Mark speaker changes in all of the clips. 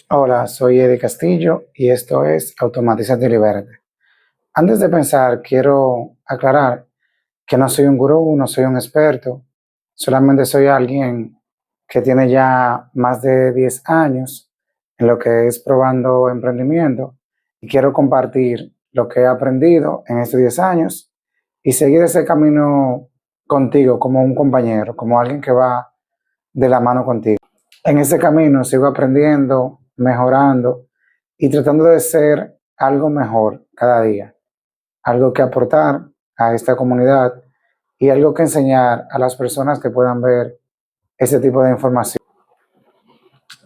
Speaker 1: Hola, soy Eddie Castillo y esto es Automatízate y Libérate. Antes de pensar, quiero aclarar que no soy un gurú, no soy un experto, solamente soy alguien que tiene ya más de 10 años en lo que es probando emprendimiento y quiero compartir lo que he aprendido en estos 10 años y seguir ese camino contigo como un compañero, como alguien que va de la mano contigo. En ese camino sigo aprendiendo, mejorando y tratando de ser algo mejor cada día, algo que aportar a esta comunidad y algo que enseñar a las personas que puedan ver ese tipo de información.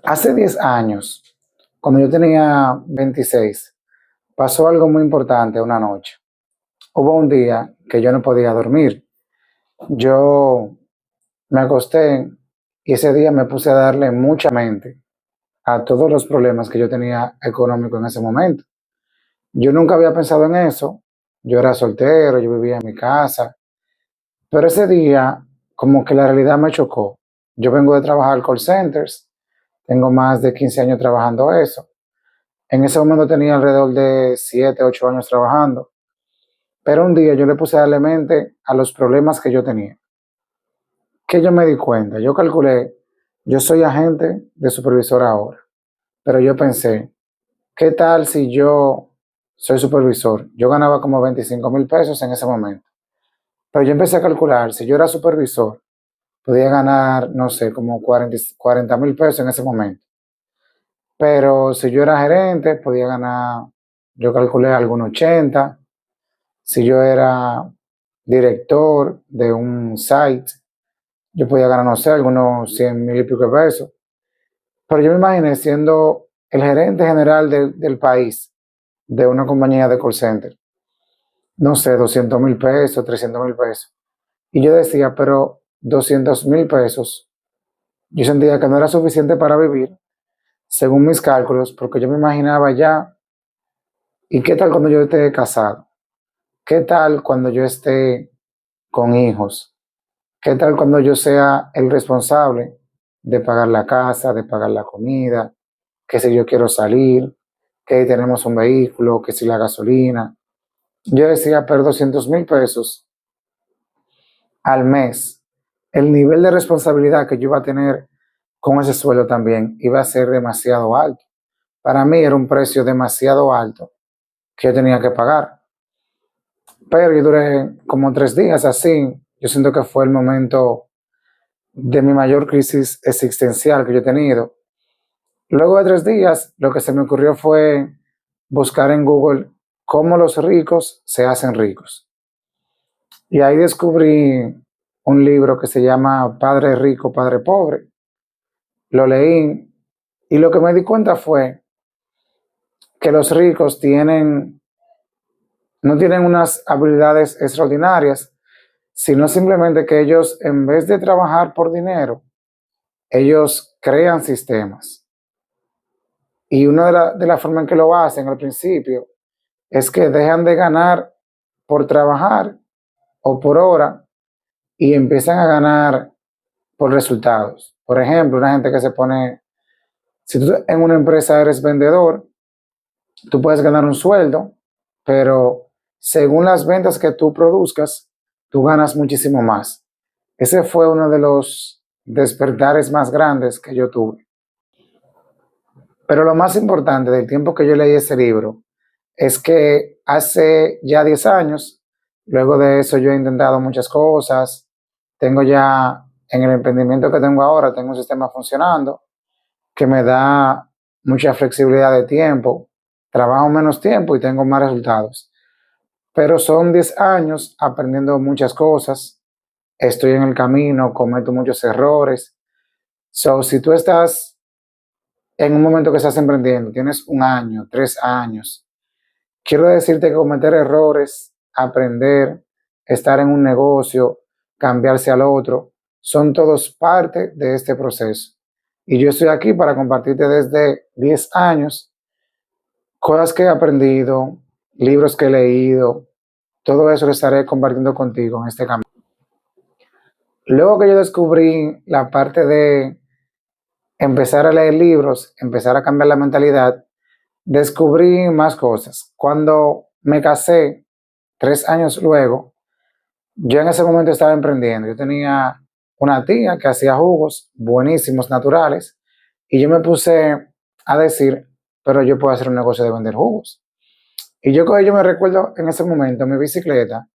Speaker 1: Hace 10 años, cuando yo tenía 26, pasó algo muy importante una noche. Hubo un día que yo no podía dormir. Yo me acosté y ese día me puse a darle mucha mente a todos los problemas que yo tenía económicos en ese momento. Yo nunca había pensado en eso. Yo era soltero, yo vivía en mi casa, pero ese día como que la realidad me chocó. Yo vengo de trabajar call centers, tengo más de 15 años trabajando eso. En ese momento tenía alrededor de 7, 8 años trabajando, pero un día yo le puse a darle mente a los problemas que yo tenía. Que yo me di cuenta, yo calculé, yo soy agente de supervisor ahora, pero yo pensé, ¿qué tal si yo soy supervisor? Yo ganaba como 25,000 pesos en ese momento. Pero yo empecé a calcular, si yo era supervisor, podía ganar, no sé, como 40,000 pesos en ese momento. Pero si yo era gerente, podía ganar, yo calculé algunos 80. Si yo era director de un site, yo podía ganar, no sé, algunos 100,000 y pico de pesos. Pero yo me imaginé siendo el gerente general del país, de una compañía de call center, no sé, 200,000 pesos, 300,000 pesos. Y yo decía, pero 200,000 pesos, yo sentía que no era suficiente para vivir, según mis cálculos, porque yo me imaginaba ya, ¿y qué tal cuando yo esté casado? ¿Qué tal cuando yo esté con hijos? ¿Qué tal cuando yo sea el responsable de pagar la casa, de pagar la comida, que si yo quiero salir, que tenemos un vehículo, que si la gasolina? Yo decía, pero 200,000 pesos al mes, el nivel de responsabilidad que yo iba a tener con ese sueldo también iba a ser demasiado alto. Para mí era un precio demasiado alto que yo tenía que pagar. Pero yo duré como 3 días así. Yo siento que fue el momento de mi mayor crisis existencial que yo he tenido. Luego de 3 días, lo que se me ocurrió fue buscar en Google cómo los ricos se hacen ricos. Y ahí descubrí un libro que se llama Padre Rico, Padre Pobre. Lo leí y lo que me di cuenta fue que los ricos no tienen unas habilidades extraordinarias, sino simplemente que ellos, en vez de trabajar por dinero, ellos crean sistemas. Y una de la formas en que lo hacen al principio es que dejan de ganar por trabajar o por hora y empiezan a ganar por resultados. Por ejemplo, una gente que se pone, si tú en una empresa eres vendedor, tú puedes ganar un sueldo, pero según las ventas que tú produzcas, tú ganas muchísimo más. Ese fue uno de los despertares más grandes que yo tuve. Pero lo más importante del tiempo que yo leí ese libro es que hace ya 10 años, luego de eso yo he intentado muchas cosas, tengo ya en el emprendimiento que tengo ahora, tengo un sistema funcionando que me da mucha flexibilidad de tiempo, trabajo menos tiempo y tengo más resultados. Pero son 10 años aprendiendo muchas cosas, estoy en el camino, cometo muchos errores. So, si tú estás en un momento que estás emprendiendo, tienes un año, 3 años, quiero decirte que cometer errores, aprender, estar en un negocio, cambiarse al otro, son todos parte de este proceso. Y yo estoy aquí para compartirte desde 10 años cosas que he aprendido, libros que he leído, todo eso lo estaré compartiendo contigo en este camino. Luego que yo descubrí la parte de empezar a leer libros, empezar a cambiar la mentalidad, descubrí más cosas. Cuando me casé, 3 años luego, yo en ese momento estaba emprendiendo. Yo tenía una tía que hacía jugos buenísimos, naturales, y yo me puse a decir, pero yo puedo hacer un negocio de vender jugos. Y yo me recuerdo en ese momento, en mi bicicleta,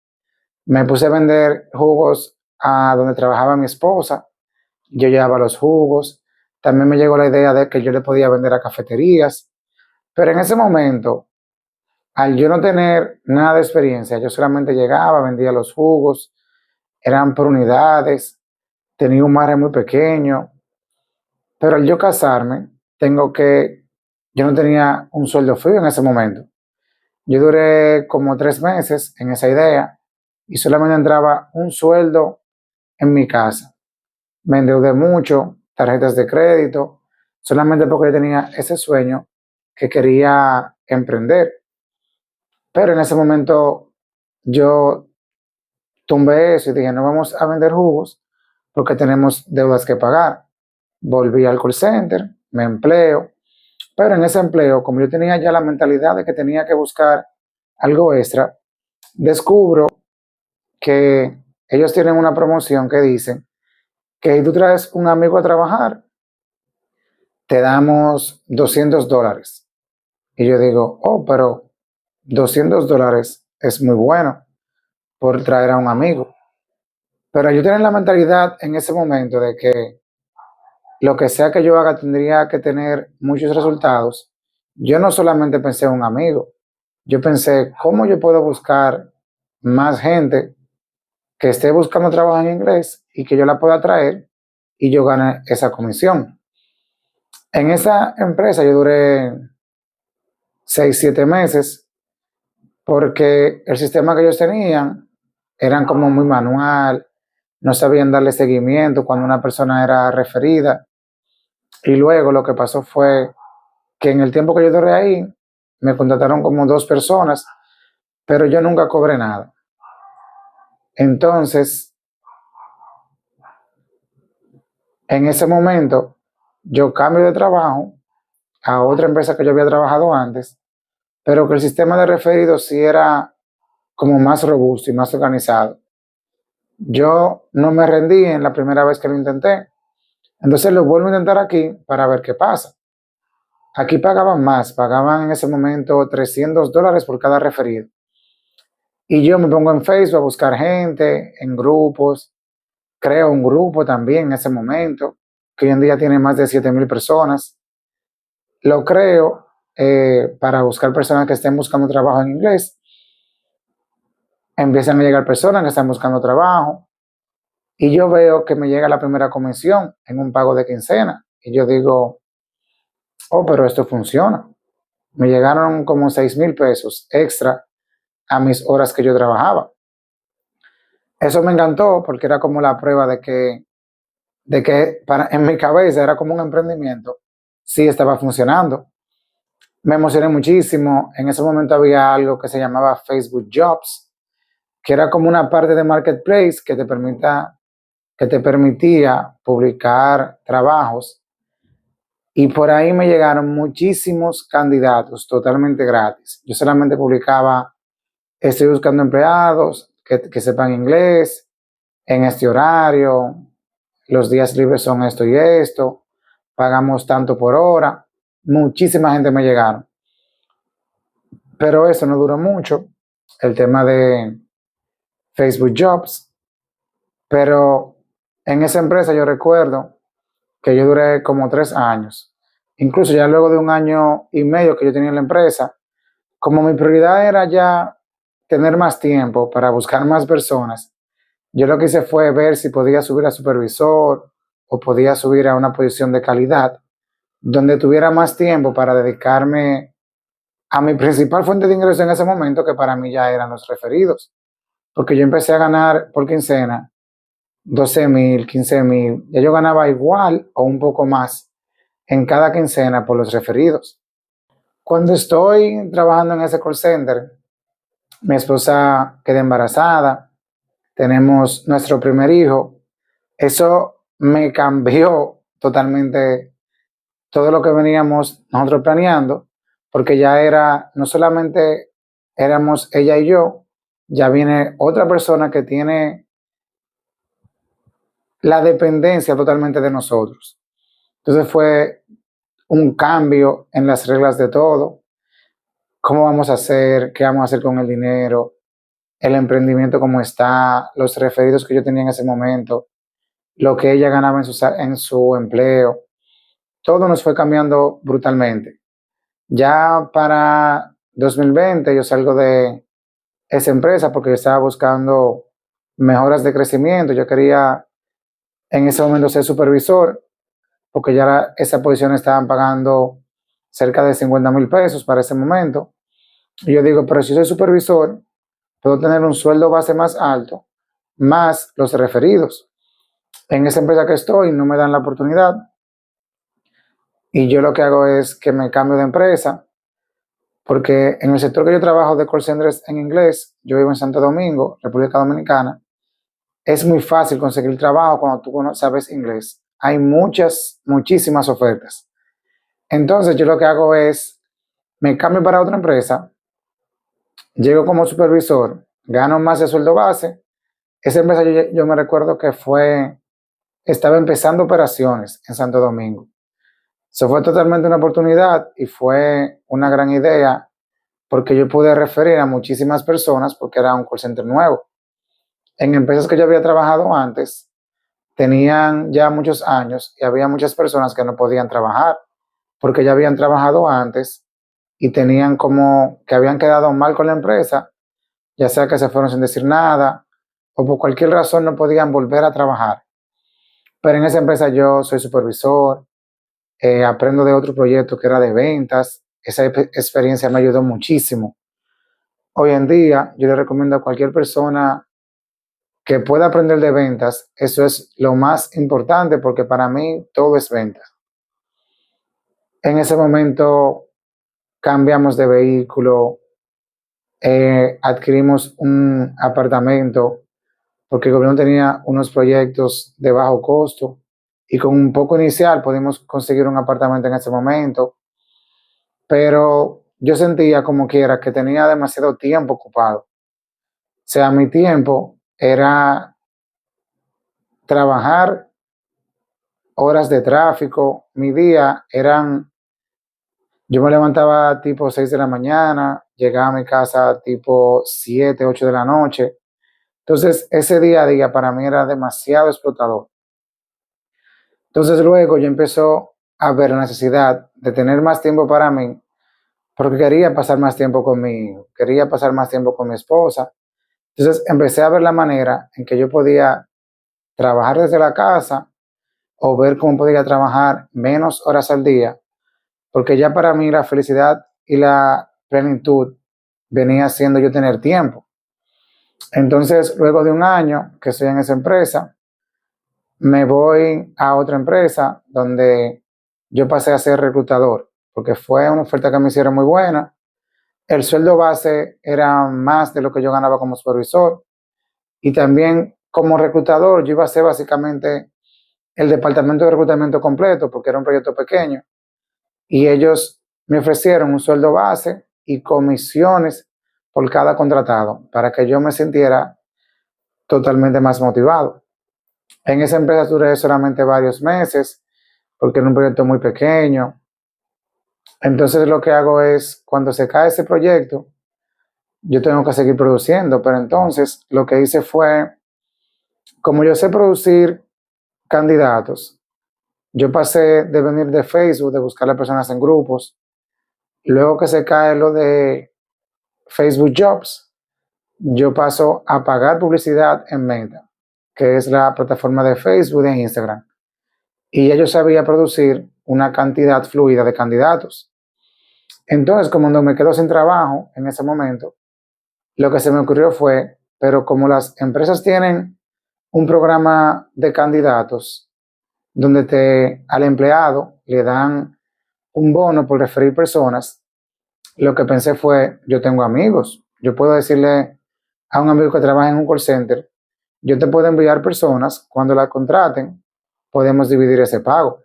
Speaker 1: me puse a vender jugos a donde trabajaba mi esposa. Yo llevaba los jugos. También me llegó la idea de que yo le podía vender a cafeterías. Pero en ese momento, al yo no tener nada de experiencia, yo solamente llegaba, vendía los jugos, eran por unidades, tenía un margen muy pequeño. Pero al yo casarme, yo no tenía un sueldo fijo en ese momento. Yo duré como 3 meses en esa idea y solamente entraba un sueldo en mi casa. Me endeudé mucho, tarjetas de crédito, solamente porque yo tenía ese sueño que quería emprender. Pero en ese momento yo tumbé eso y dije, no vamos a vender jugos porque tenemos deudas que pagar. Volví al call center, me empleo, pero en ese empleo, como yo tenía ya la mentalidad de que tenía que buscar algo extra, descubro que ellos tienen una promoción que dicen que si tú traes un amigo a trabajar, te damos $200. Y yo digo, oh, pero $200 es muy bueno por traer a un amigo. Pero yo tenía la mentalidad en ese momento de que lo que sea que yo haga tendría que tener muchos resultados. Yo no solamente pensé en un amigo, yo pensé, ¿cómo yo puedo buscar más gente que esté buscando trabajo en inglés y que yo la pueda traer y yo gane esa comisión? En esa empresa yo duré 6, 7 meses porque el sistema que ellos tenían eran como muy manual, no sabían darle seguimiento cuando una persona era referida. Y luego lo que pasó fue que en el tiempo que yo duré ahí, me contrataron como 2 personas, pero yo nunca cobré nada. Entonces, en ese momento, yo cambio de trabajo a otra empresa que yo había trabajado antes, pero que el sistema de referidos sí era como más robusto y más organizado. Yo no me rendí en la primera vez que lo intenté, entonces lo vuelvo a intentar aquí para ver qué pasa. Aquí pagaban más, pagaban en ese momento $300 por cada referido. Y yo me pongo en Facebook a buscar gente, en grupos, creo un grupo también en ese momento, que hoy en día tiene más de 7,000 personas. Lo creo para buscar personas que estén buscando trabajo en inglés. Empiezan a llegar personas que están buscando trabajo y yo veo que me llega la primera comisión en un pago de quincena. Y yo digo, oh, pero esto funciona. Me llegaron como 6,000 pesos extra a mis horas que yo trabajaba. Eso me encantó porque era como la prueba de que en mi cabeza era como un emprendimiento. Sí estaba funcionando. Me emocioné muchísimo. En ese momento había algo que se llamaba Facebook Jobs, que era como una parte de Marketplace que te permitía publicar trabajos. Y por ahí me llegaron muchísimos candidatos totalmente gratis. Yo solamente publicaba, estoy buscando empleados que sepan inglés, en este horario, los días libres son esto y esto, pagamos tanto por hora. Muchísima gente me llegaron. Pero eso no duró mucho, el tema de Facebook Jobs. Pero en esa empresa yo recuerdo que yo duré como 3 años. Incluso ya luego de 1 año y medio que yo tenía en la empresa, como mi prioridad era ya tener más tiempo para buscar más personas, yo lo que hice fue ver si podía subir a supervisor o podía subir a una posición de calidad, donde tuviera más tiempo para dedicarme a mi principal fuente de ingreso en ese momento, que para mí ya eran los referidos. Porque yo empecé a ganar por quincena 12,000, 15,000, ya yo ganaba igual o un poco más en cada quincena por los referidos. Cuando estoy trabajando en ese call center, mi esposa queda embarazada, tenemos nuestro primer hijo. Eso me cambió totalmente todo lo que veníamos nosotros planeando, porque ya era, no solamente éramos ella y yo, ya viene otra persona que tiene la dependencia totalmente de nosotros. Entonces fue un cambio en las reglas de todo, cómo vamos a hacer, qué vamos a hacer con el dinero, el emprendimiento cómo está, los referidos que yo tenía en ese momento, lo que ella ganaba en su empleo, todo nos fue cambiando brutalmente. Ya para 2020 yo salgo de esa empresa porque yo estaba buscando mejoras de crecimiento, yo quería en ese momento ser supervisor, porque ya esa posición estaban pagando cerca de 50,000 pesos para ese momento. Y yo digo, pero si soy supervisor, puedo tener un sueldo base más alto, más los referidos. En esa empresa que estoy no me dan la oportunidad y yo lo que hago es que me cambio de empresa, porque en el sector que yo trabajo de call centers en inglés, yo vivo en Santo Domingo, República Dominicana, es muy fácil conseguir trabajo cuando tú sabes inglés. Hay muchísimas ofertas. Entonces yo lo que hago es, me cambio para otra empresa, llego como supervisor, gano más de sueldo base. Esa empresa yo me recuerdo que estaba empezando operaciones en Santo Domingo. Eso fue totalmente una oportunidad y fue una gran idea porque yo pude referir a muchísimas personas porque era un call center nuevo. En empresas que yo había trabajado antes, tenían ya muchos años y había muchas personas que no podían trabajar porque ya habían trabajado antes y tenían como que habían quedado mal con la empresa, ya sea que se fueron sin decir nada o por cualquier razón no podían volver a trabajar. Pero en esa empresa yo soy supervisor, aprendo de otro proyecto que era de ventas. Esa experiencia me ayudó muchísimo. Hoy en día yo le recomiendo a cualquier persona que pueda aprender de ventas, eso es lo más importante porque para mí todo es ventas. En ese momento cambiamos de vehículo, adquirimos un apartamento porque el gobierno tenía unos proyectos de bajo costo y con un poco inicial pudimos conseguir un apartamento en ese momento, pero yo sentía como quiera que tenía demasiado tiempo ocupado. O sea, mi tiempo era trabajar, horas de tráfico, mi día eran, yo me levantaba tipo 6 de la mañana, llegaba a mi casa tipo 7, 8 de la noche. Entonces, ese día a día para mí era demasiado explotador. Entonces, luego yo empezó a ver la necesidad de tener más tiempo para mí, porque quería pasar más tiempo conmigo, quería pasar más tiempo con mi esposa. Entonces, empecé a ver la manera en que yo podía trabajar desde la casa o ver cómo podía trabajar menos horas al día, porque ya para mí la felicidad y la plenitud venía siendo yo tener tiempo. Entonces, luego de un año que estoy en esa empresa, me voy a otra empresa donde yo pasé a ser reclutador, porque fue una oferta que me hicieron muy buena. El sueldo base era más de lo que yo ganaba como supervisor y también como reclutador yo iba a ser básicamente el departamento de reclutamiento completo porque era un proyecto pequeño y ellos me ofrecieron un sueldo base y comisiones por cada contratado para que yo me sintiera totalmente más motivado. En esa empresa duré solamente varios meses porque era un proyecto muy pequeño. Entonces lo que hago es, cuando se cae ese proyecto, yo tengo que seguir produciendo, pero entonces lo que hice fue, como yo sé producir candidatos, yo pasé de venir de Facebook, de buscar a personas en grupos, luego que se cae lo de Facebook Jobs, yo paso a pagar publicidad en Meta, que es la plataforma de Facebook e Instagram. Y ya yo sabía producir una cantidad fluida de candidatos. Entonces, como no me quedo sin trabajo en ese momento, lo que se me ocurrió fue, pero como las empresas tienen un programa de candidatos donde al empleado le dan un bono por referir personas, lo que pensé fue, yo tengo amigos, yo puedo decirle a un amigo que trabaja en un call center, yo te puedo enviar personas, cuando la contraten, podemos dividir ese pago.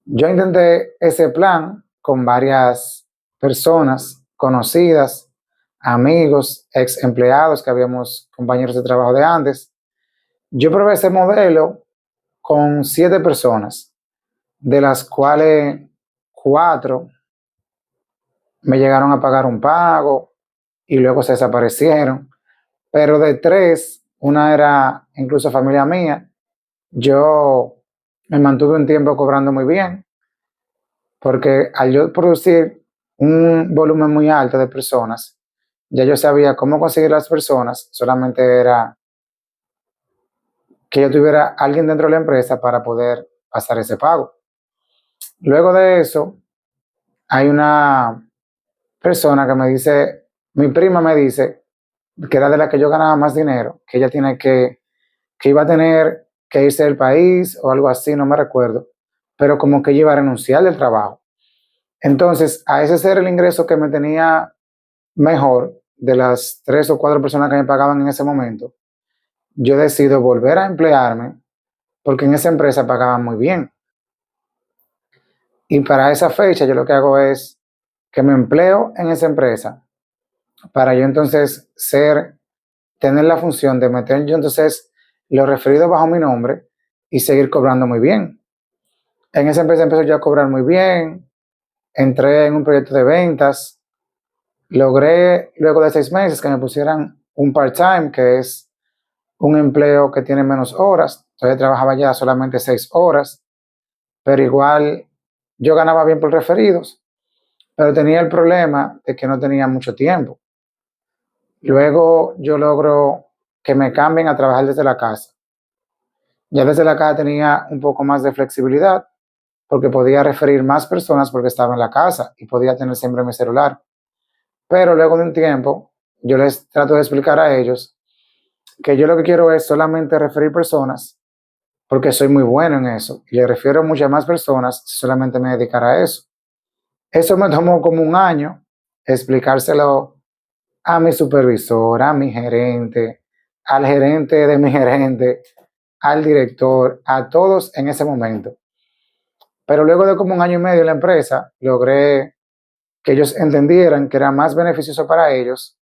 Speaker 1: Yo intenté ese plan con varias personas conocidas, amigos, ex empleados que habíamos compañeros de trabajo de antes. Yo probé ese modelo con 7 personas, de las cuales 4 me llegaron a pagar un pago y luego se desaparecieron. Pero de 3, una era incluso familia mía, yo me mantuve un tiempo cobrando muy bien, porque al yo producir un volumen muy alto de personas, ya yo sabía cómo conseguir las personas, solamente era que yo tuviera alguien dentro de la empresa para poder pasar ese pago. Luego de eso, hay una persona que me dice, mi prima me dice, que era de la que yo ganaba más dinero, que ella tiene que iba a tener que irse del país o algo así, no me recuerdo, pero como que ella iba a renunciar del trabajo. Entonces, a ese ser el ingreso que me tenía mejor de las 3 o 4 personas que me pagaban en ese momento, yo decido volver a emplearme porque en esa empresa pagaban muy bien. Y para esa fecha yo lo que hago es que me empleo en esa empresa para yo entonces tener la función de meter yo entonces los referidos bajo mi nombre y seguir cobrando muy bien. En esa empresa empecé yo a cobrar muy bien, entré en un proyecto de ventas, logré luego de 6 meses que me pusieran un part-time, que es un empleo que tiene menos horas. Entonces trabajaba ya solamente 6 horas, pero igual yo ganaba bien por referidos, pero tenía el problema de que no tenía mucho tiempo. Luego yo logro que me cambien a trabajar desde la casa. Ya desde la casa tenía un poco más de flexibilidad porque podía referir más personas porque estaba en la casa y podía tener siempre mi celular. Pero luego de un tiempo, yo les trato de explicar a ellos que yo lo que quiero es solamente referir personas porque soy muy bueno en eso y le refiero a muchas más personas si solamente me dedicara a eso. Eso me tomó como un año explicárselo a mi supervisor, a mi gerente, al gerente de mi gerente, al director, a todos en ese momento. Pero luego de como un año y medio en la empresa, logré que ellos entendieran que era más beneficioso para ellos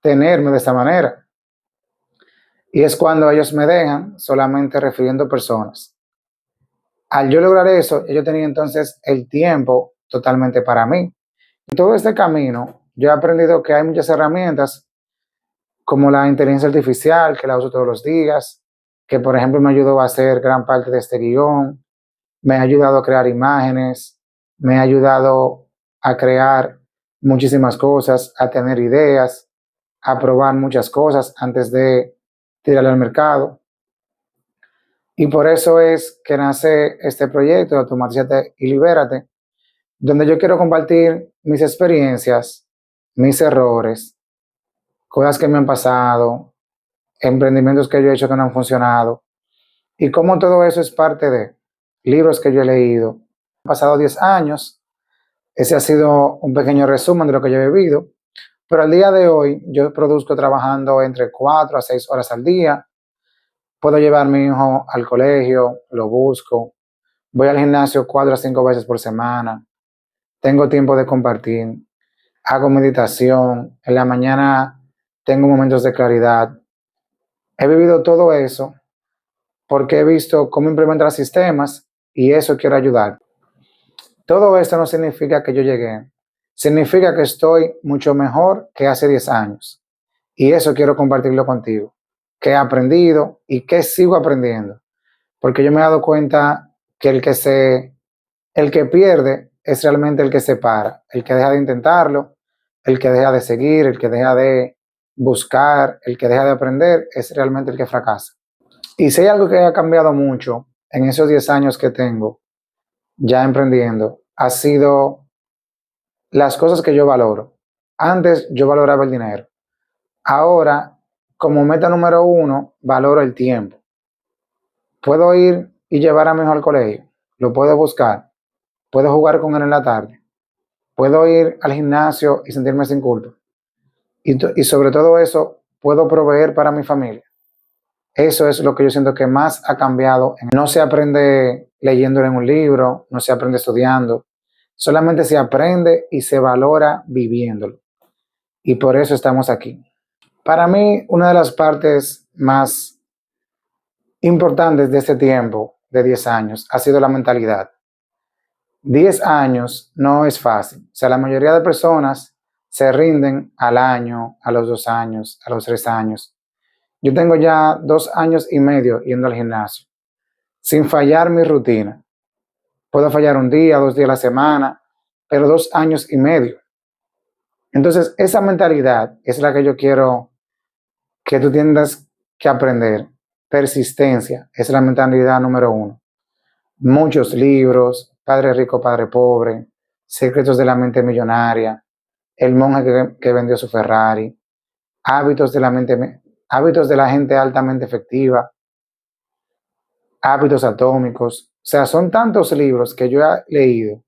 Speaker 1: tenerme de esta manera. Y es cuando ellos me dejan solamente refiriendo personas. Al yo lograr eso, yo tenía entonces el tiempo totalmente para mí. En todo este camino, yo he aprendido que hay muchas herramientas como la inteligencia artificial, que la uso todos los días, que por ejemplo me ayudó a hacer gran parte de este guión, me ha ayudado a crear imágenes, me ha ayudado a crear muchísimas cosas, a tener ideas, a probar muchas cosas antes de tirarle al mercado. Y por eso es que nace este proyecto de Automatízate y Libérate, donde yo quiero compartir mis experiencias, mis errores, cosas que me han pasado, emprendimientos que yo he hecho que no han funcionado, y cómo todo eso es parte de libros que yo he leído. Han pasado 10 años, ese ha sido un pequeño resumen de lo que yo he vivido, pero al día de hoy yo produzco trabajando entre 4 a 6 horas al día, puedo llevar a mi hijo al colegio, lo busco, voy al gimnasio 4 a 5 veces por semana, tengo tiempo de compartir, hago meditación, en la mañana tengo momentos de claridad. He vivido todo eso porque he visto cómo implementar sistemas y eso quiero ayudar. Todo esto no significa que yo llegué, significa que estoy mucho mejor que hace 10 años y eso quiero compartirlo contigo, que he aprendido y que sigo aprendiendo, porque yo me he dado cuenta que el que pierde es realmente el que se para, el que deja de intentarlo, el que deja de seguir, el que deja de buscar, el que deja de aprender, es realmente el que fracasa. Y si hay algo que ha cambiado mucho en esos 10 años que tengo ya emprendiendo, ha sido las cosas que yo valoro. Antes yo valoraba el dinero. Ahora, como meta número 1, valoro el tiempo. Puedo ir y llevar a mi hijo al colegio, lo puedo buscar, puedo jugar con él en la tarde, puedo ir al gimnasio y sentirme sin culpa. Y sobre todo eso, puedo proveer para mi familia. Eso es lo que yo siento que más ha cambiado. No se aprende leyéndolo en un libro, no se aprende estudiando, solamente se aprende y se valora viviéndolo. Y por eso estamos aquí. Para mí, una de las partes más importantes de este tiempo, de 10 años, ha sido la mentalidad. 10 años no es fácil. O sea, la mayoría de personas se rinden al año, a los 2 años, a los 3 años. Yo tengo ya 2 años y medio yendo al gimnasio, sin fallar mi rutina. Puedo fallar un día, 2 días a la semana, pero 2 años y medio. Entonces, esa mentalidad es la que yo quiero que tú tengas que aprender. Persistencia es la mentalidad número 1. Muchos libros, Padre Rico, Padre Pobre, Secretos de la Mente Millonaria, El monje que vendió su Ferrari, hábitos de la gente altamente efectiva, hábitos atómicos. O sea, son tantos libros que yo he leído,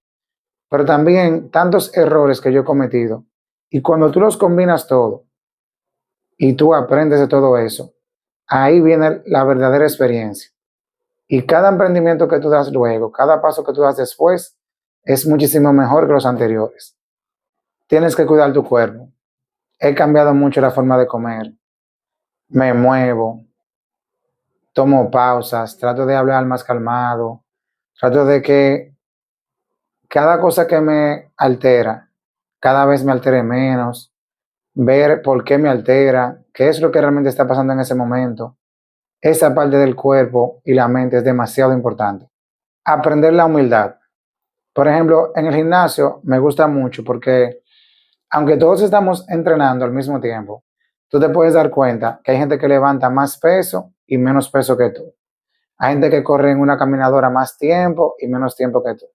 Speaker 1: pero también tantos errores que yo he cometido. Y cuando tú los combinas todo y tú aprendes de todo eso, ahí viene la verdadera experiencia. Y cada emprendimiento que tú das luego, cada paso que tú das después, es muchísimo mejor que los anteriores. Tienes que cuidar tu cuerpo. He cambiado mucho la forma de comer. Me muevo, tomo pausas, trato de hablar más calmado, trato de que cada cosa que me altera, cada vez me altere menos, ver por qué me altera, qué es lo que realmente está pasando en ese momento. Esa parte del cuerpo y la mente es demasiado importante. Aprender la humildad. Por ejemplo, en el gimnasio me gusta mucho porque aunque todos estamos entrenando al mismo tiempo, tú te puedes dar cuenta que hay gente que levanta más peso y menos peso que tú. Hay gente que corre en una caminadora más tiempo y menos tiempo que tú.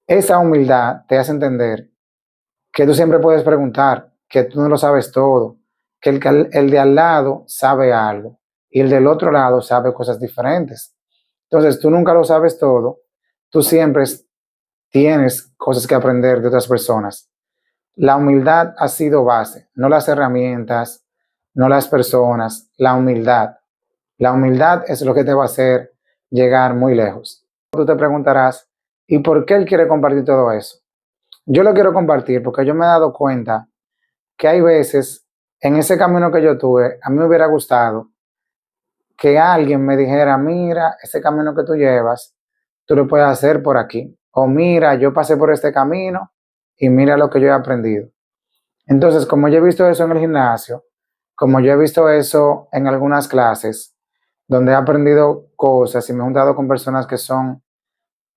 Speaker 1: Esa humildad te hace entender que tú siempre puedes preguntar, que tú no lo sabes todo, que el de al lado sabe algo y el del otro lado sabe cosas diferentes. Entonces, tú nunca lo sabes todo, tú siempre tienes cosas que aprender de otras personas. La humildad ha sido base, no las herramientas, no las personas, la humildad. La humildad es lo que te va a hacer llegar muy lejos. Tú te preguntarás, ¿y por qué él quiere compartir todo eso? Yo lo quiero compartir porque yo me he dado cuenta que hay veces en ese camino que yo tuve, a mí me hubiera gustado que alguien me dijera, mira, ese camino que tú llevas, tú lo puedes hacer por aquí. O mira, yo pasé por este camino y mira lo que yo he aprendido. Entonces, como yo he visto eso en el gimnasio, como yo he visto eso en algunas clases, donde he aprendido cosas y me he juntado con personas que son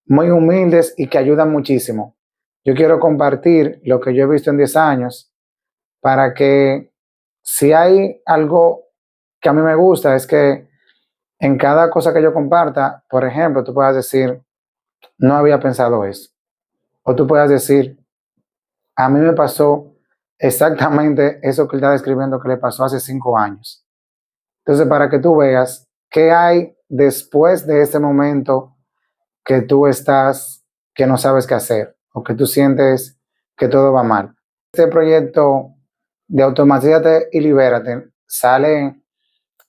Speaker 1: muy humildes y que ayudan muchísimo. Yo quiero compartir lo que yo he visto en 10 años para que si hay algo que a mí me gusta es que en cada cosa que yo comparta, por ejemplo, tú puedas decir, no había pensado eso. O tú puedas decir, a mí me pasó exactamente eso que él está describiendo que le pasó hace 5 años. Entonces, para que tú veas qué hay después de ese momento que tú estás, que no sabes qué hacer o que tú sientes que todo va mal. Este proyecto de Automatízate y Libérate sale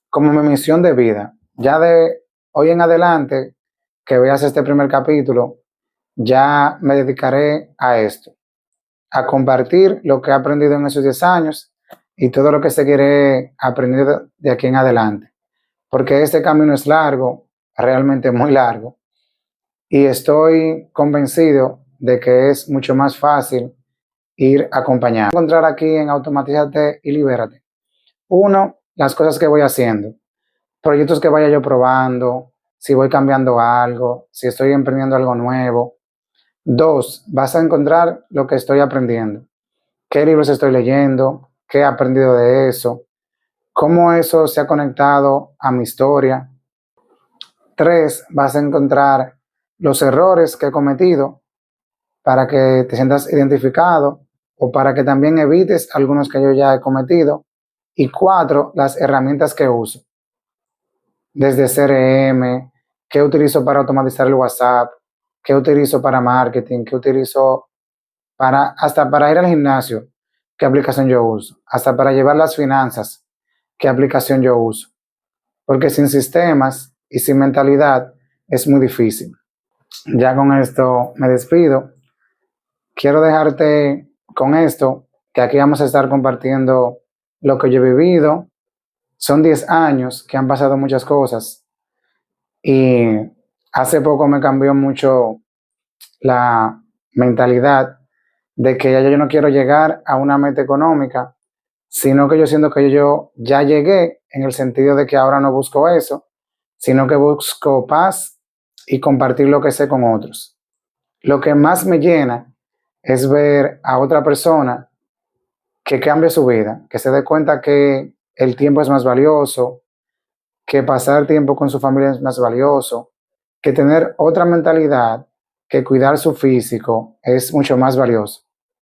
Speaker 1: como mi misión de vida. Ya de hoy en adelante, que veas este primer capítulo, ya me dedicaré a esto, a compartir lo que he aprendido en esos 10 años y todo lo que seguiré aprendiendo de aquí en adelante. Porque este camino es largo, realmente muy largo, y estoy convencido de que es mucho más fácil ir acompañado. Encontrar aquí en Automatízate y Libérate. Uno, las cosas que voy haciendo, proyectos que vaya yo probando, si voy cambiando algo, si estoy emprendiendo algo nuevo. Dos, vas a encontrar lo que estoy aprendiendo, qué libros estoy leyendo, qué he aprendido de eso, cómo eso se ha conectado a mi historia. Tres, vas a encontrar los errores que he cometido para que te sientas identificado o para que también evites algunos que yo ya he cometido. Y cuatro, las herramientas que uso, desde CRM, qué utilizo para automatizar el WhatsApp, qué utilizo para marketing, qué utilizo hasta para ir al gimnasio, qué aplicación yo uso, hasta para llevar las finanzas, qué aplicación yo uso. Porque sin sistemas y sin mentalidad es muy difícil. Ya con esto me despido. Quiero dejarte con esto, que aquí vamos a estar compartiendo lo que yo he vivido. Son 10 años que han pasado muchas cosas y hace poco me cambió mucho la mentalidad de que ya yo no quiero llegar a una meta económica, sino que yo siento que yo ya llegué en el sentido de que ahora no busco eso, sino que busco paz y compartir lo que sé con otros. Lo que más me llena es ver a otra persona que cambie su vida, que se dé cuenta que el tiempo es más valioso, que pasar tiempo con su familia es más valioso, que tener otra mentalidad, que cuidar su físico es mucho más valioso.